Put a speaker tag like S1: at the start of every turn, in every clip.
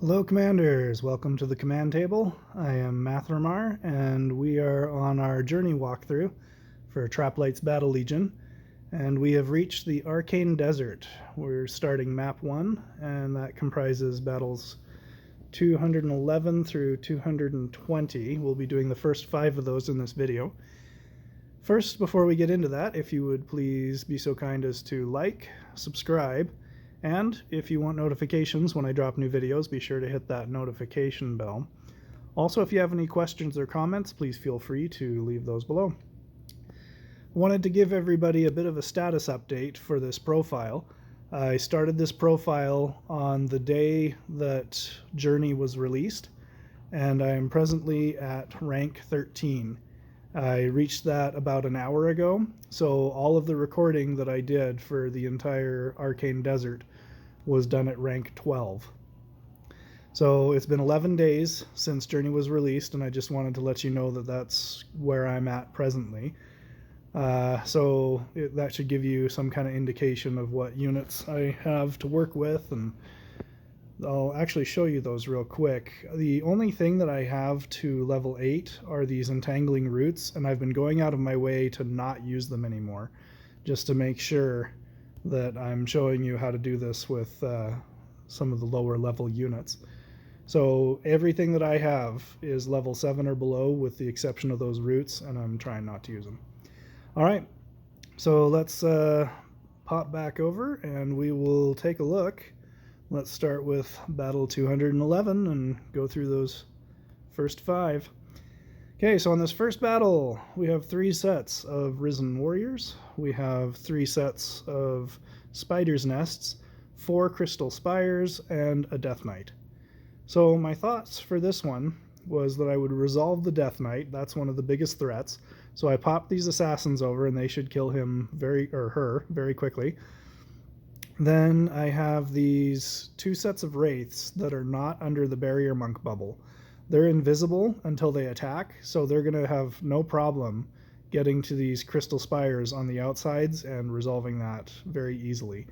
S1: Hello Commanders, welcome to the command table. I am Mathramar and we are on our journey walkthrough for Traplight's Battle Legion, and we have reached the Arcane Desert. We're starting map 1, and that comprises battles 211 through 220. We'll be doing the first 5 of those in this video. First, before we get into that, if you would please be so kind as to like, subscribe, and if you want notifications when I drop new videos, be sure to hit that notification bell. Also, if you have any questions or comments, please feel free to leave those below. I wanted to give everybody a bit of a status update for this profile. I started this profile on the day that Journey was released, and I am presently at rank 13. I reached that about an hour ago, so all of the recording that I did for the entire Arcane Desert was done at rank 12. So it's been 11 days since Journey was released, and I just wanted to let you know that that's where I'm at presently. That should give you some kind of indication of what units I have to work with, and I'll actually show you those real quick. The only thing that I have to level 8 are these entangling roots, and I've been going out of my way to not use them anymore, just to make sure that I'm showing you how to do this with some of the lower level units. So everything that I have is level 7 or below, with the exception of those roots, and I'm trying not to use them. Alright, so let's pop back over and we will take a look. Let's start with battle 211 and go through those first 5. Okay, so on this first battle, we have 3 sets of Risen Warriors. We have 3 sets of Spider's Nests, 4 Crystal Spires, and a Death Knight. So my thoughts for this one was that I would resolve the Death Knight. That's one of the biggest threats. So I popped these assassins over, and they should kill him her very quickly. Then I have these 2 sets of Wraiths that are not under the Barrier Monk bubble. They're invisible until they attack, so they're going to have no problem getting to these Crystal Spires on the outsides and resolving that very easily.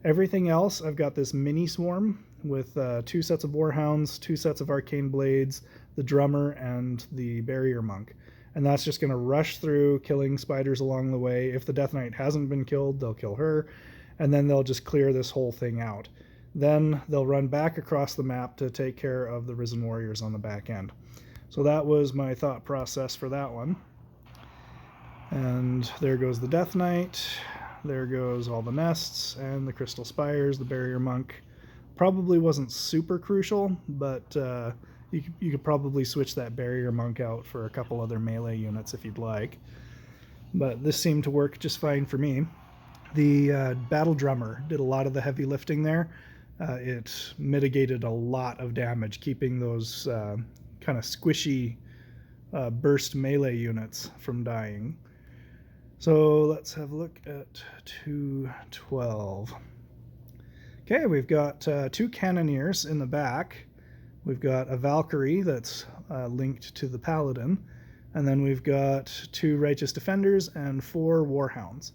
S1: Everything else, I've got this mini swarm with 2 sets of Warhounds, 2 sets of Arcane Blades, the Drummer, and the Barrier Monk. And that's just going to rush through, killing spiders along the way. If the Death Knight hasn't been killed, they'll kill her, and then they'll just clear this whole thing out. Then they'll run back across the map to take care of the Risen Warriors on the back end. So that was my thought process for that one. And there goes the Death Knight. There goes all the nests and the Crystal Spires. The Barrier Monk probably wasn't super crucial, but you could probably switch that Barrier Monk out for a couple other melee units if you'd like. But this seemed to work just fine for me. The Battle Drummer did a lot of the heavy lifting there. It mitigated a lot of damage, keeping those kind of squishy burst melee units from dying. So let's have a look at 212. Okay, we've got 2 Cannoneers in the back. We've got a Valkyrie that's linked to the Paladin, and then we've got 2 Righteous Defenders and 4 Warhounds.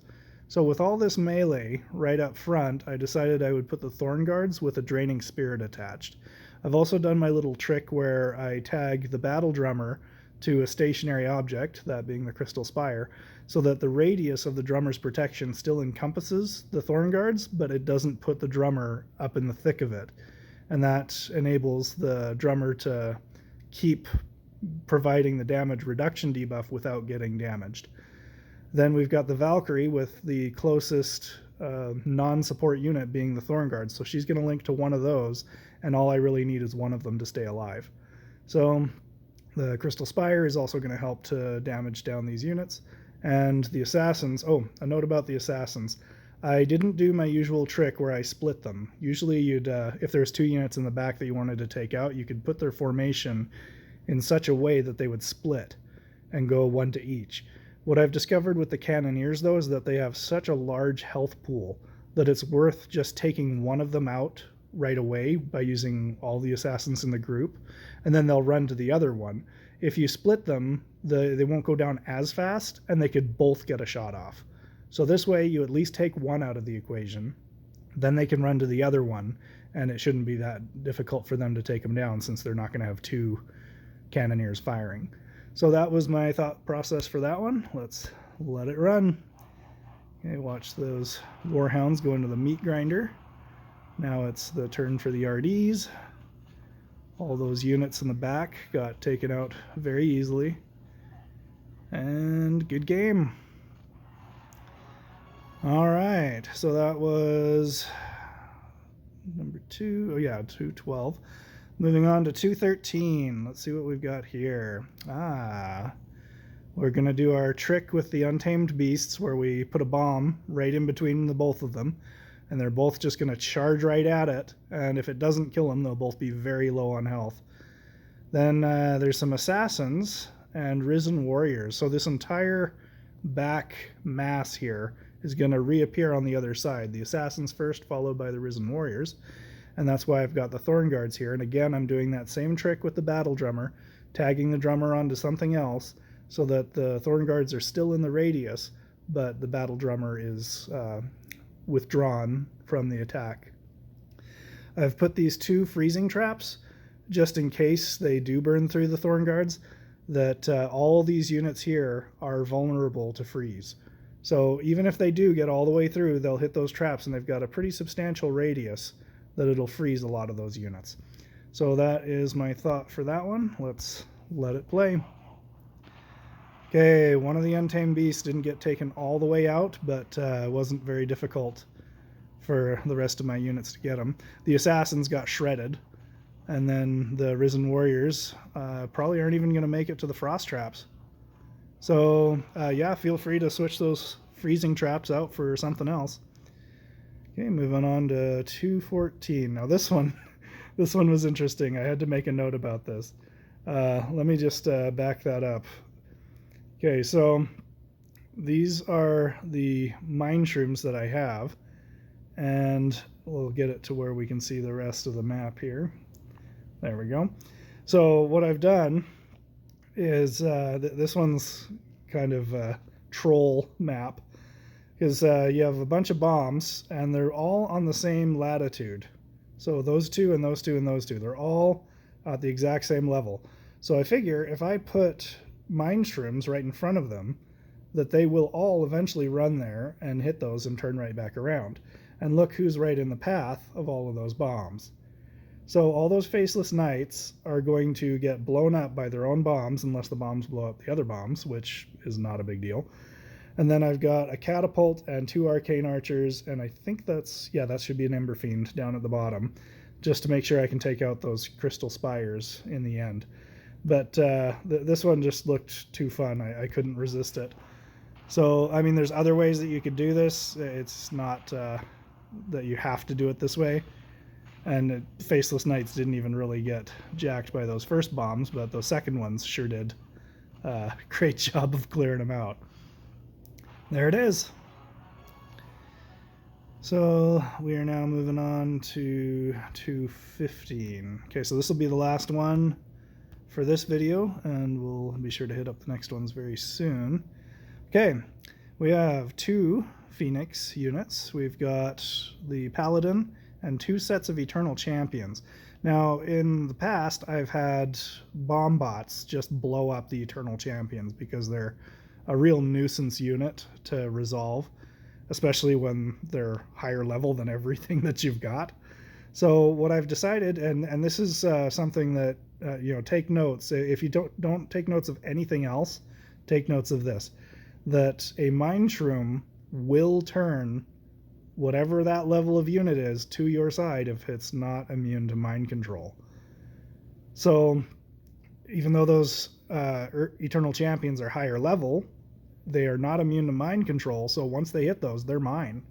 S1: So with all this melee right up front, I decided I would put the Thorn Guards with a Draining Spirit attached. I've also done my little trick where I tag the Battle Drummer to a stationary object, that being the Crystal Spire, so that the radius of the Drummer's protection still encompasses the Thorn Guards, but it doesn't put the Drummer up in the thick of it. And that enables the Drummer to keep providing the damage reduction debuff without getting damaged. Then we've got the Valkyrie with the closest non-support unit being the Thorn Guards, so she's going to link to one of those, and all I really need is one of them to stay alive. So the Crystal Spire is also going to help to damage down these units. And the Assassins, oh, a note about the Assassins. I didn't do my usual trick where I split them. Usually you'd, if there's 2 units in the back that you wanted to take out, you could put their formation in such a way that they would split and go 1 to each. What I've discovered with the Cannoneers, though, is that they have such a large health pool that it's worth just taking one of them out right away by using all the assassins in the group, and then they'll run to the other one. If you split them, they won't go down as fast, and they could both get a shot off. So this way, you at least take one out of the equation, then they can run to the other one, and it shouldn't be that difficult for them to take them down since they're not going to have two cannoneers firing. So that was my thought process for that one. Let's let it run. Okay, watch those warhounds go into the meat grinder. Now it's the turn for the RDs. All those units in the back got taken out very easily. And good game. All right, so that was number 2. Oh yeah, 212. Moving on to 213. Let's see what we've got here. We're going to do our trick with the untamed beasts where we put a bomb right in between the both of them, and they're both just going to charge right at it, and if it doesn't kill them, they'll both be very low on health. Then there's some assassins and risen warriors. So this entire back mass here is going to reappear on the other side. The assassins first, followed by the risen warriors. And that's why I've got the thorn guards here. And again, I'm doing that same trick with the battle drummer, tagging the drummer onto something else so that the thorn guards are still in the radius, but the battle drummer is withdrawn from the attack. I've put these 2 freezing traps just in case they do burn through the thorn guards, that all these units here are vulnerable to freeze. So even if they do get all the way through, they'll hit those traps, and they've got a pretty substantial radius that it'll freeze a lot of those units. So that is my thought for that one. Let's let it play. Okay, one of the untamed beasts didn't get taken all the way out, but it wasn't very difficult for the rest of my units to get them. The assassins got shredded, and then the risen warriors probably aren't even going to make it to the frost traps. So yeah, feel free to switch those freezing traps out for something else. Okay, moving on to 214. Now this one was interesting. I had to make a note about this. Let me just back that up. Okay, so these are the mine shrooms that I have, and we'll get it to where we can see the rest of the map here. There we go. So what I've done is this one's kind of a troll map, because you have a bunch of bombs and they're all on the same latitude. So those two and those two and those two, they're all at the exact same level. So I figure if I put mine shrooms right in front of them, that they will all eventually run there and hit those and turn right back around. And look who's right in the path of all of those bombs. So all those faceless knights are going to get blown up by their own bombs unless the bombs blow up the other bombs, which is not a big deal. And then I've got a catapult and 2 arcane archers, and I think that should be an Ember Fiend down at the bottom, just to make sure I can take out those crystal spires in the end. But this one just looked too fun. I couldn't resist it. So, I mean, there's other ways that you could do this. It's not that you have to do it this way. And Faceless Knights didn't even really get jacked by those first bombs, but those second ones sure did. Great job of clearing them out. There it is. So we are now moving on to 215. Okay, so this will be the last one for this video, and we'll be sure to hit up the next ones very soon. Okay, we have 2 Phoenix units. We've got the Paladin and 2 sets of Eternal Champions. Now, in the past, I've had bomb bots just blow up the Eternal Champions because they're a real nuisance unit to resolve, especially when they're higher level than everything that you've got. So what I've decided, and this is something that, take notes. If you don't take notes of anything else, take notes of this, that a mine shroom will turn whatever that level of unit is to your side if it's not immune to mind control. So even though those Eternal Champions are higher level, they are not immune to mind control, so once they hit those, they're mine.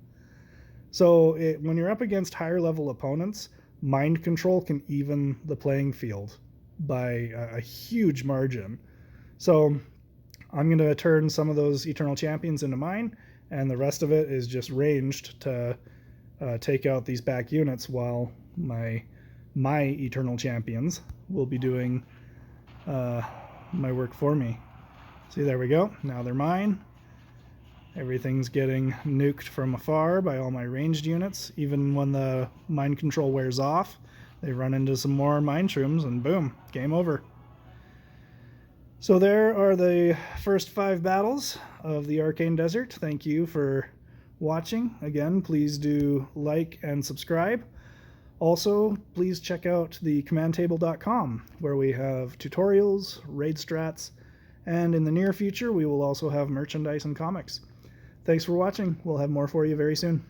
S1: So when you're up against higher level opponents, mind control can even the playing field by a huge margin. So I'm going to turn some of those Eternal Champions into mine, and the rest of it is just ranged to take out these back units while my Eternal Champions will be doing my work for me. See, there we go. Now they're mine. Everything's getting nuked from afar by all my ranged units. Even when the mind control wears off, they run into some more mind shrooms and boom, game over. So there are the first 5 battles of the Arcane Desert. Thank you for watching. Again, please do like and subscribe. Also, please check out the commandtable.com, where we have tutorials, raid strats, and in the near future we will also have merchandise and comics. Thanks for watching. We'll have more for you very soon.